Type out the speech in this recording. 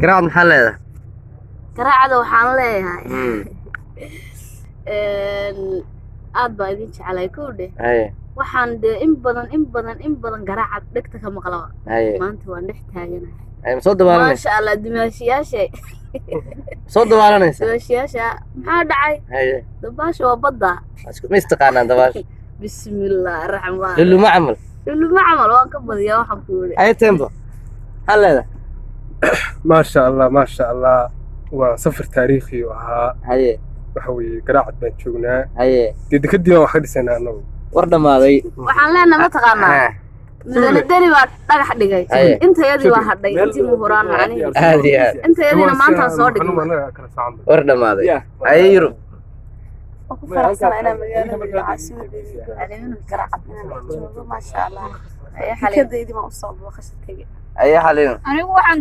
قراعة محل هذا قراعة وحان ليها aad baa idin jeclay koodhe waxaan in badan garaaca dhigta ka maqlaa maanta waan dhex taaganahay soo dabaalanaysa maasha Allah dimaashiyaasha soo dabaalanaysa dimaashiyaasha maxaa dhacay dabaasha waa badda isku mistaqaana dabaasha bismillaahir rahmaan lulu macmal waan ka badiyaa waxaan ku yiri ay tempo haleeda ما شاء الله وسفر تاريخي وها وحوي قراعة بين شوقنا دي كدينا واحد سنة أنا ورد ماضي waxaan leenahay ma taqaanaa midana baa dhagax dhigay inta yadii waa hadhay intii muhuraan macnaheedu inta yadiina maanta soo dhigay ورد ماضي ay yurub ku faraxsan inaan magaalada caasimadeeda adeegan qaraacad ma sha Allah ay xaleedeedii ma u soo booqashay ay xaleen anigu waxaan